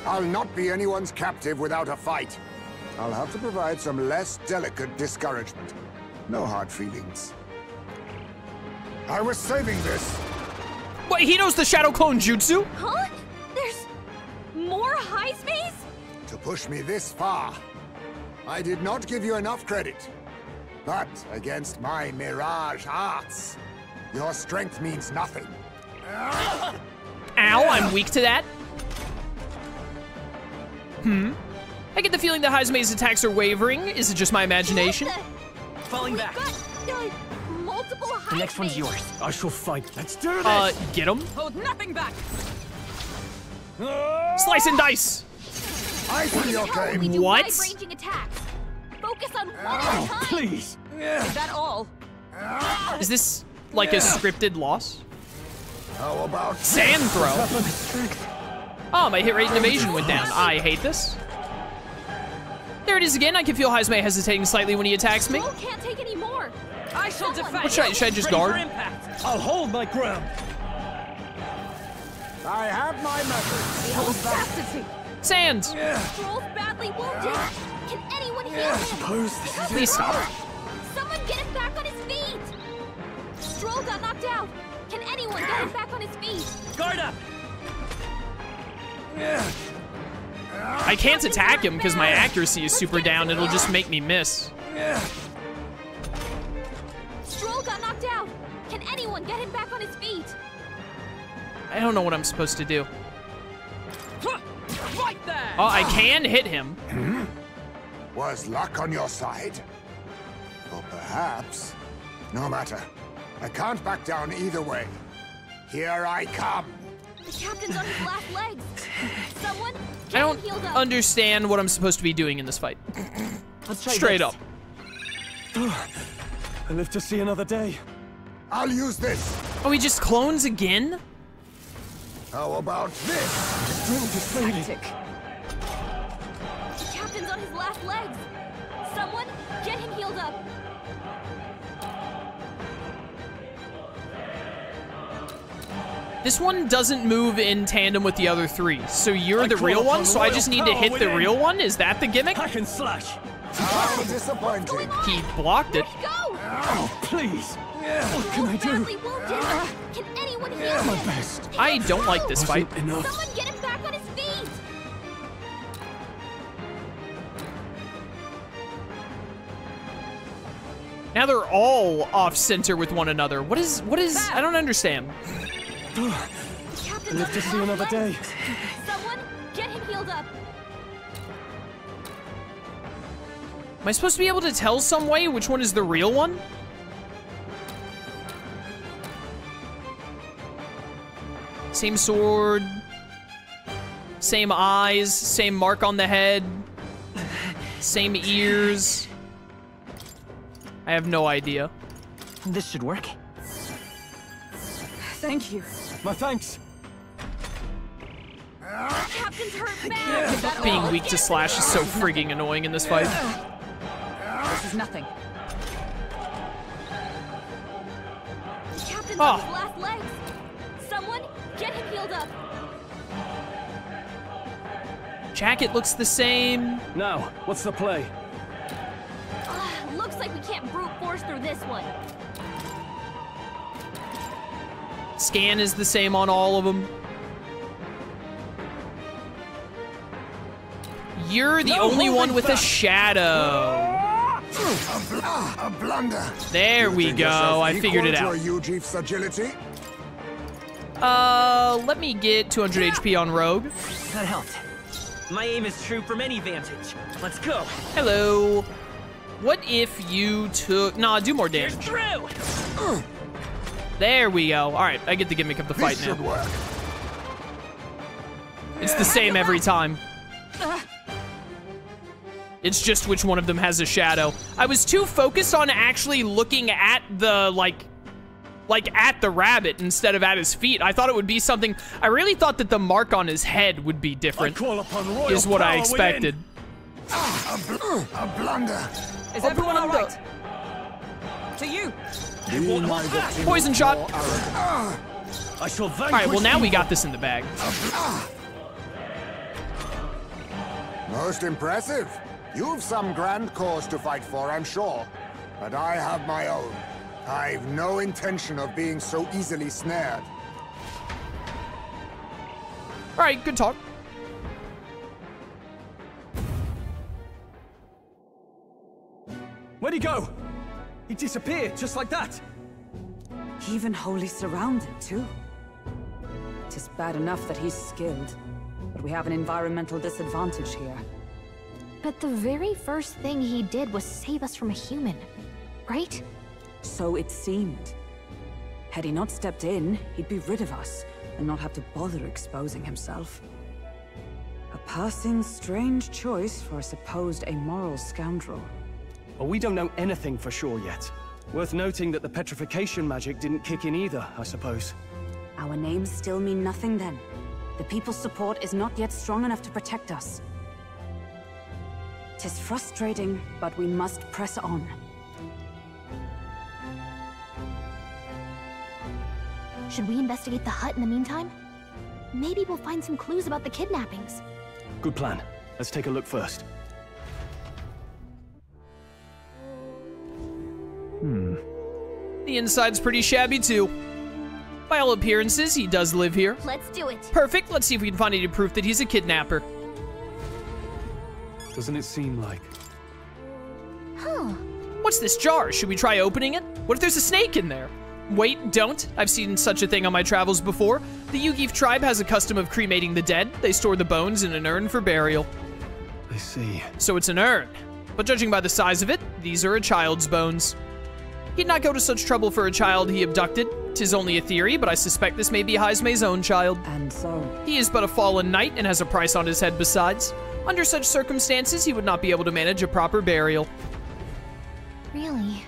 I'll not be anyone's captive without a fight. I'll have to provide some less delicate discouragement. No hard feelings. I was saving this. Wait, he knows the Shadow Clone Jutsu? Huh? There's more Heismays? To push me this far, I did not give you enough credit. But against my mirage arts, your strength means nothing. Ow, I'm weak to that. I get the feeling that Heismay's attacks are wavering. Is it just my imagination? Falling back. Multiple Heismays. The next one's yours. I shall fight. Let's do this. Get him. Hold nothing back. Slice and dice. I see your game. What? Wide-ranging attacks. Focus on one at a time. Please. Is that all? Is this like a scripted loss? How about Sand throw. Oh, my hit rate and evasion went down. I hate this. There it is again. I can feel Heismay hesitating slightly when he attacks me. Stroll can't take any more. I shall defend. What should I just Ready guard? for impact. I'll hold my ground. I have my methods. The audacity. Sand. Stroll's badly wounded. Can anyone heal him? Suppose this is Please stop. Someone get him back on his feet. Stroll got knocked out. Can anyone get him back on his feet? Guard up. I can't attack him because my accuracy is super down. It'll just make me miss. Stroll got knocked out. Can anyone get him back on his feet? I don't know what I'm supposed to do. Right there. Oh, I can hit him. Was luck on your side? Or perhaps... No matter. I can't back down either way. Here I come. The captain's on his last legs. Someone I get don't him healed up. understand what I'm supposed to be doing in this fight. Let's try Straight this. up. I live to see another day. I'll use this. Oh, he just clones again? How about this? Strength is fading. The captain's on his last legs. Someone get him healed up. This one doesn't move in tandem with the other three. So you're the real one, so I just need to hit the real one? Is that the gimmick? I can slash. How disappointing. He blocked it. Go! Oh, please. What can I Stroll's do? badly wounded. Can anyone heal My him? best. I don't like this fight. Wasn't enough. Someone get him back on his feet. Now they're all off center with one another. What is, I don't understand. I live to see another day. Someone get him healed up. Am I supposed to be able to tell some way which one is the real one? Same sword. Same eyes, same mark on the head. Same ears. I have no idea. This should work. Thank you. My thanks. Captain's hurt bad. Is that Being all? weak to slash is so frigging annoying in this fight. This is nothing. The captain's Oh. on his last legs. Someone get him healed up. Jacket looks the same. Now, what's the play? Looks like we can't brute force through this one. Scan is the same on all of them. You're the only one with a shadow. A blunder. There we go. I figured it out. Equal to a Ujief's agility? Let me get 200 HP on Rogue. That helped. My aim is true from any vantage. Let's go. Hello. What if you took... Nah, do more Here's damage. through. There we go. All right, I get the gimmick of the fight This should now. work. It's the same every time. It's just which one of them has a shadow. I was too focused on actually looking at the, like at the rabbit instead of at his feet. I thought it would be something... I really thought that the mark on his head would be different, I call upon royal is what I power expected. within. A blunder. Is everyone all right? To you. Be my victim Poison shot. more arrogant. I shall vanquish All right, well, now we evil. got this in the bag. Most impressive. You've some grand cause to fight for, I'm sure. But I have my own. I've no intention of being so easily snared. All right, good talk. Where'd he go? He disappeared, just like that. Even wholly surrounded, too. It is bad enough that he's skilled, but we have an environmental disadvantage here. But the very first thing he did was save us from a human, right? So it seemed. Had he not stepped in, he'd be rid of us, and not have to bother exposing himself. A passing strange choice for a supposed amoral scoundrel. Well, we don't know anything for sure yet. Worth noting that the petrification magic didn't kick in either, I suppose. Our names still mean nothing then. The people's support is not yet strong enough to protect us. 'Tis frustrating, but we must press on. Should we investigate the hut in the meantime? Maybe we'll find some clues about the kidnappings. Good plan. Let's take a look first. The inside's pretty shabby too. By all appearances, he does live here. Let's do it. Perfect. Let's see if we can find any proof that he's a kidnapper. Doesn't it seem like? Huh. What's this jar? Should we try opening it? What if there's a snake in there? Wait, don't. I've seen such a thing on my travels before. The Yugi tribe has a custom of cremating the dead. They store the bones in an urn for burial. I see. So it's an urn. But judging by the size of it, these are a child's bones. He'd not go to such trouble for a child he abducted. 'Tis only a theory, but I suspect this may be Heismay's own child. And so? He is but a fallen knight and has a price on his head besides. Under such circumstances, he would not be able to manage a proper burial. Really?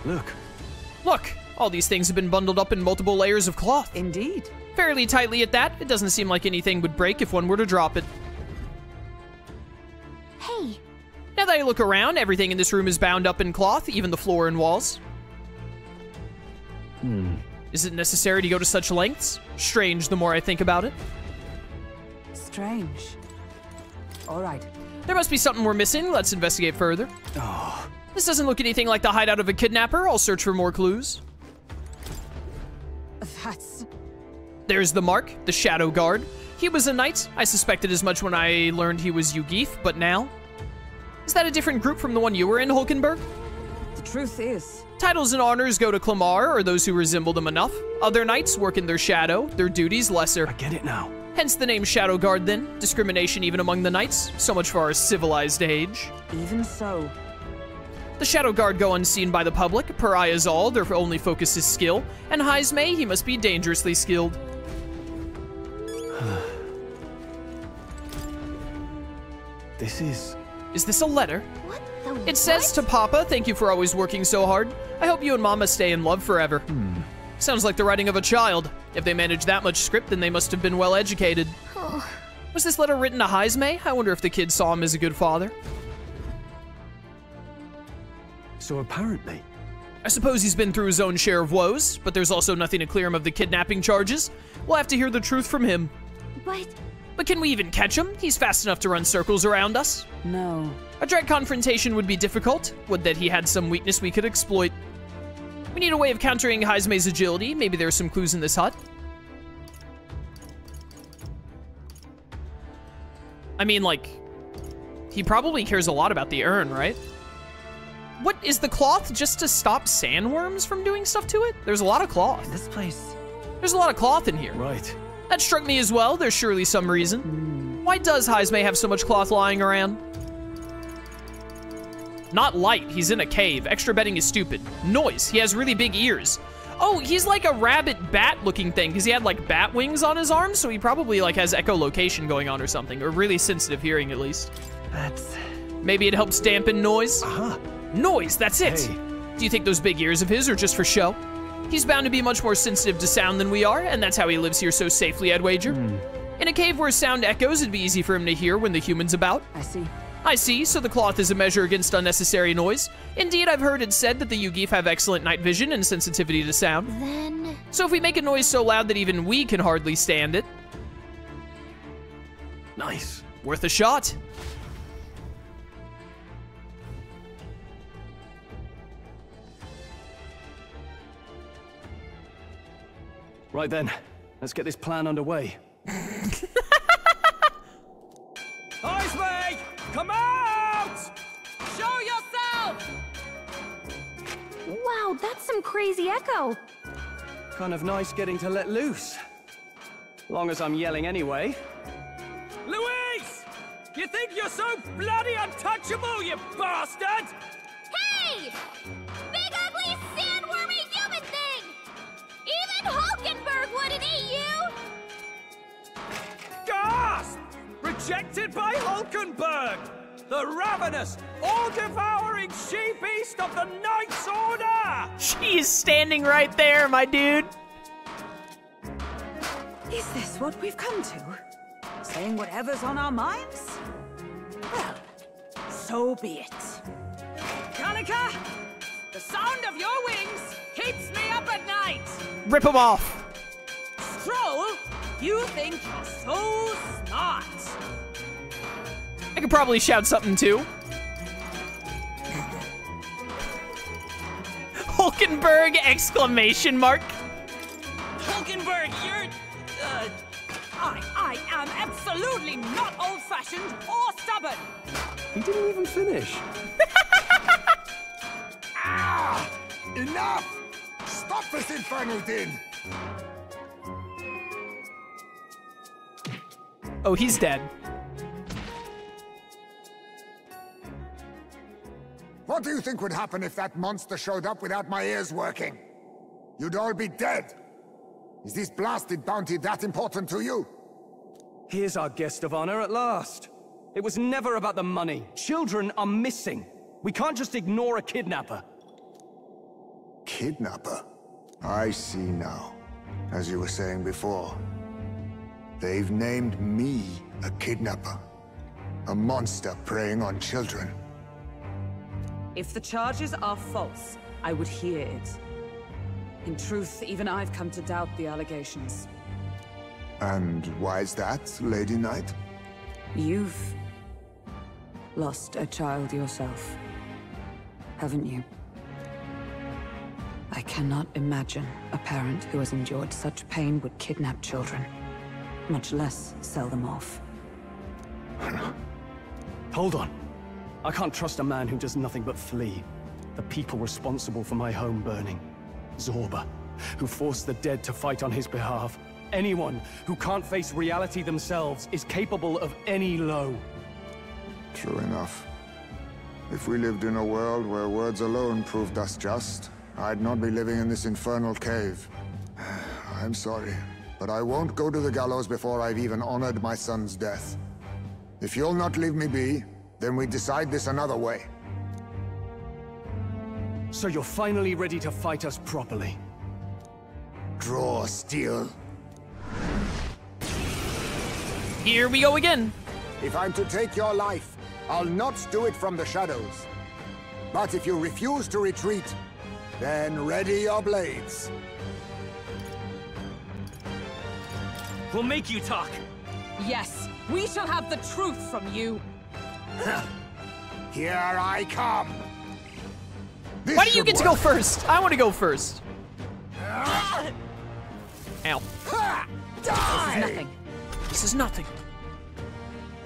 Look. Look, all these things have been bundled up in multiple layers of cloth. Indeed. Fairly tightly at that. It doesn't seem like anything would break if one were to drop it. Hey. Now that I look around, everything in this room is bound up in cloth, even the floor and walls. Is it necessary to go to such lengths? Strange the more I think about it. Strange. All right. There must be something we're missing. Let's investigate further. Oh. This doesn't look anything like the hideout of a kidnapper. I'll search for more clues. That's... There's the mark, the Shadow Guard. He was a knight. I suspected as much when I learned he was Yugi, but now? Is that a different group from the one you were in, Hulkenberg? The truth is... Titles and honors go to Clamar, or those who resemble them enough. Other knights work in their shadow, their duties lesser. I get it now. Hence the name Shadow Guard then. Discrimination even among the knights. So much for our civilized age. Even so. The Shadow Guard go unseen by the public. Pariahs all, their only focus is skill. And Heismay, he must be dangerously skilled. This is... Is this a letter? What the It says to Papa, thank you for always working so hard. I hope you and Mama stay in love forever. Sounds like the writing of a child. If they managed that much script, then they must have been well educated. Oh. Was this letter written to Heismay? I wonder if the kid saw him as a good father. So apparently... I suppose he's been through his own share of woes, but there's also nothing to clear him of the kidnapping charges. We'll have to hear the truth from him. But can we even catch him? He's fast enough to run circles around us. No. A direct confrontation would be difficult. Would that he had some weakness we could exploit. We need a way of countering Heismay's agility. Maybe there are some clues in this hut. I mean, like, he probably cares a lot about the urn, right? What, is the cloth just to stop sandworms from doing stuff to it? There's a lot of cloth. This place... There's a lot of cloth in here. Right. That struck me as well. There's surely some reason. Why does Heismay have so much cloth lying around? Not light. He's in a cave. Extra bedding is stupid. Noise. He has really big ears. Oh, he's like a rabbit bat looking thing because he had like bat wings on his arms, so he probably like has echolocation going on or something, or really sensitive hearing at least. That's... Maybe it helps dampen noise? Uh-huh. Noise, that's it. Hey. Do you think those big ears of his are just for show? He's bound to be much more sensitive to sound than we are, and that's how he lives here so safely, I'd wager. In a cave where sound echoes, it'd be easy for him to hear when the human's about. I see. I see, so the cloth is a measure against unnecessary noise. Indeed, I've heard it said that the Yugi have excellent night vision and sensitivity to sound. Then... So if we make a noise so loud that even we can hardly stand it... Nice. Worth a shot. Right then, let's get this plan underway. Heismay! Come out! Show yourself! Wow, that's some crazy echo. Kind of nice getting to let loose. Long as I'm yelling anyway. Louise! You think you're so bloody untouchable, you bastard? Hey! Big ugly sandwormy human thing! Even Hulkenberg wouldn't eat you! Gasp! Rejected by Hulkenberg! The ravenous, all-devouring she-beast of the Knight's Order! She is standing right there, my dude. Is this what we've come to? Saying whatever's on our minds? Well, so be it. Kanika, the sound of your wings keeps me up at night. Rip him off. Stroll, you think you're so smart. I could probably shout something too. Hulkenberg exclamation mark. Hulkenberg, you're... I am absolutely not old-fashioned or stubborn. He didn't even finish. Ah! Enough! Stop this infernal din! Oh, he's dead. What do you think would happen if that monster showed up without my ears working? You'd all be dead. Is this blasted bounty that important to you? Here's our guest of honor at last. It was never about the money. Children are missing. We can't just ignore a kidnapper. Kidnapper? I see now. As you were saying before, they've named me a kidnapper. A monster preying on children. If the charges are false, I would hear it. In truth, even I've come to doubt the allegations. And why is that, Lady Knight? You've lost a child yourself, haven't you? I cannot imagine a parent who has endured such pain would kidnap children, much less sell them off. Hold on. I can't trust a man who does nothing but flee. The people responsible for my home burning. Zorba, who forced the dead to fight on his behalf. Anyone who can't face reality themselves is capable of any low. True enough. If we lived in a world where words alone proved us just, I'd not be living in this infernal cave. I'm sorry, but I won't go to the gallows before I've even honored my son's death. If you'll not leave me be, then we decide this another way. So you're finally ready to fight us properly? Draw steel. Here we go again. If I'm to take your life, I'll not do it from the shadows. But if you refuse to retreat, then ready your blades. We'll make you talk. Yes, we shall have the truth from you. Here I come. This Why do you should get to go work. first? I want to go first. Ow. Die! Nothing. This is nothing.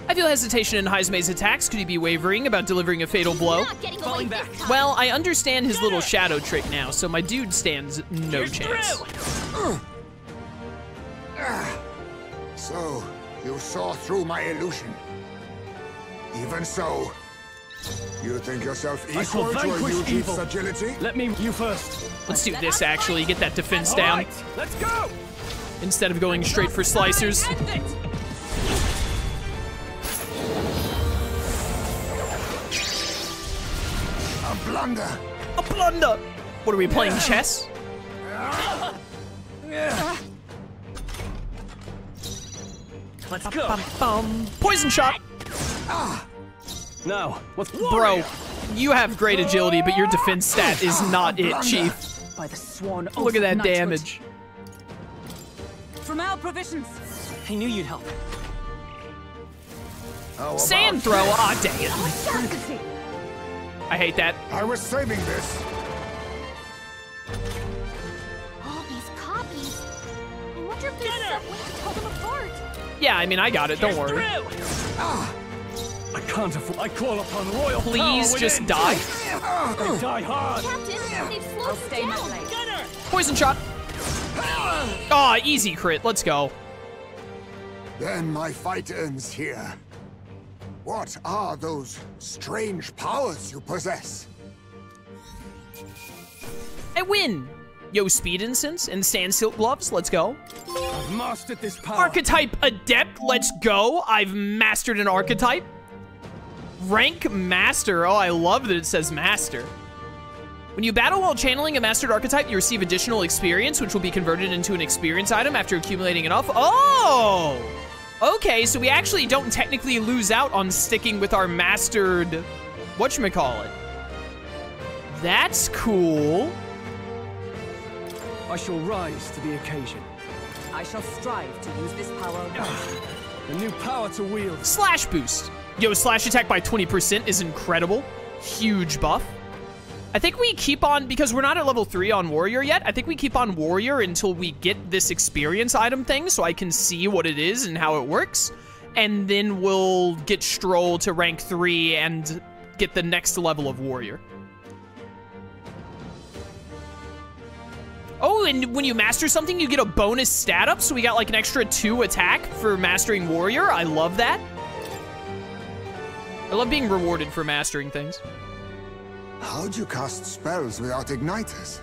I feel hesitation in Heismay's attacks. Could he be wavering about delivering a fatal blow? Not getting Falling away back. this time. Well, I understand his little shadow trick now, so my dude stands no You're chance. through. So, you saw through my illusion. Even so, you think yourself I shall equal to a vanquish youth's evil. agility? Let me, you first. Let's do this, actually. Get that defense All down right, let's go! instead of going straight for slicers. End it. A blunder. A blunder! What are we playing, chess? Let's go. Poison shot! Now, what's... Bro, you have great agility, but your defense stat is not it, Chief. By the sworn oath Look at of that knighthood. damage. From our provisions. I knew you'd help. Sand throw. Aw, dang it. I hate that. I was saving this. All these copies. I wonder if there's some way to tell them apart. Yeah, I mean, I got it. Don't worry. I can't afford. I call upon royal Please power just within. die. They die hard. Captain, they've slowed them down. Gunner! Poison shot. Aw, easy crit. Let's go. Then my fight ends here. What are those strange powers you possess? I win. Yo, speed incense and sand silk gloves. Let's go. I've mastered this power. Archetype adept. Let's go. I've mastered an archetype. Rank master. Oh, I love that it says master. When you battle while channeling a mastered archetype, you receive additional experience, which will be converted into an experience item after accumulating enough. Oh! Okay, so we actually don't technically lose out on sticking with our mastered whatchamacallit. That's cool. I shall rise to the occasion. I shall strive to use this power. A new power to wield. Slash boost. Yo, slash attack by 20% is incredible. Huge buff. I think we keep on, because we're not at level 3 on Warrior yet, I think we keep on Warrior until we get this experience item thing so I can see what it is and how it works. And then we'll get Stroll to rank 3 and get the next level of Warrior. Oh, and when you master something, you get a bonus stat up, so we got like an extra 2 attack for mastering Warrior. I love that. I love being rewarded for mastering things. How'd you cast spells without igniters?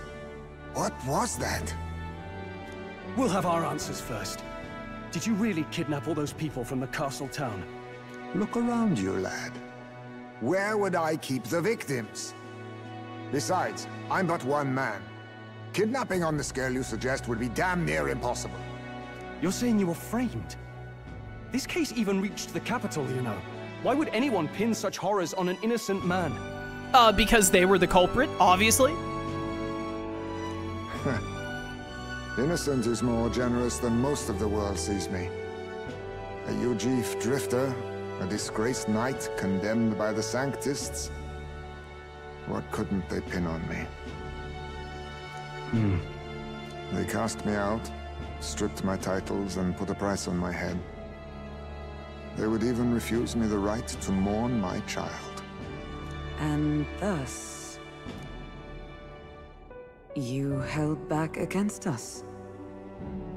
What was that? We'll have our answers first. Did you really kidnap all those people from the castle town? Look around you, lad. Where would I keep the victims? Besides, I'm but one man. Kidnapping on the scale you suggest would be damn near impossible. You're saying you were framed? This case even reached the capital, you know. Why would anyone pin such horrors on an innocent man? Because they were the culprit, obviously. Innocent is more generous than most of the world sees me. A Ujif drifter, a disgraced knight condemned by the Sanctists. What couldn't they pin on me? They cast me out, stripped my titles, and put a price on my head. They would even refuse me the right to mourn my child. And thus, you held back against us,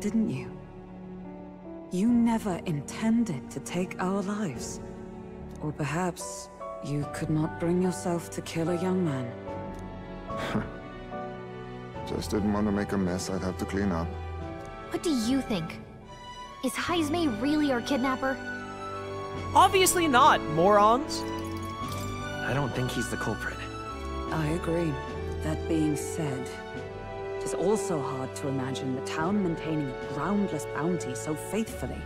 didn't you? You never intended to take our lives. Or perhaps you could not bring yourself to kill a young man. Just didn't want to make a mess I'd have to clean up. What do you think? Is Heismay really our kidnapper? Obviously not, morons. I don't think he's the culprit. I agree. That being said, it is also hard to imagine the town maintaining a groundless bounty so faithfully.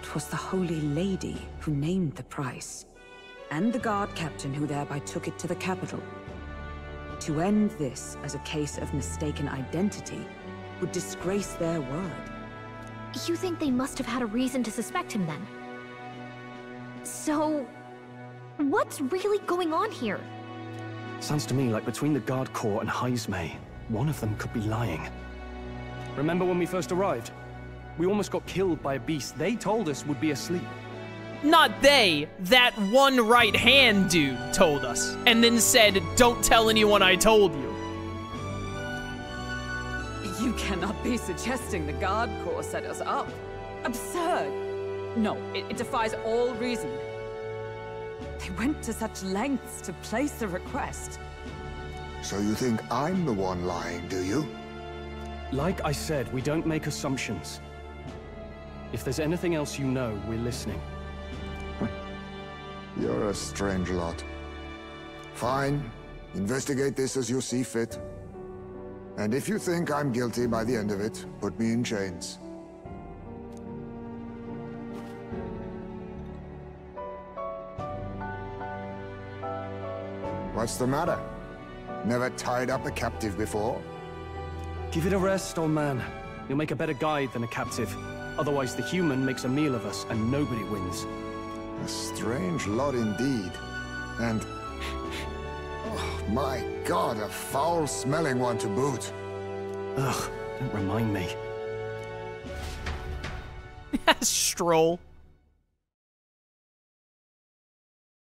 It was the Holy Lady who named the price, and the guard captain who thereby took it to the capital. To end this as a case of mistaken identity would disgrace their word. You think they must have had a reason to suspect him then? So, what's really going on here? Sounds to me like between the Guard Corps and Heismay, one of them could be lying. Remember when we first arrived? We almost got killed by a beast they told us would be asleep. Not they, that one right-hand dude told us, and then said, don't tell anyone I told you. You cannot be suggesting the Guard Corps set us up. Absurd. No, it defies all reason. They went to such lengths to place a request. So you think I'm the one lying, do you? Like I said, we don't make assumptions. If there's anything else you know, we're listening. You're a strange lot. Fine. Investigate this as you see fit. And if you think I'm guilty by the end of it, put me in chains. What's the matter? Never tied up a captive before? Give it a rest, old man. You'll make a better guide than a captive. Otherwise, the human makes a meal of us, and nobody wins. A strange lot indeed. And... oh, my God, a foul-smelling one to boot. Ugh, don't remind me. Stroll.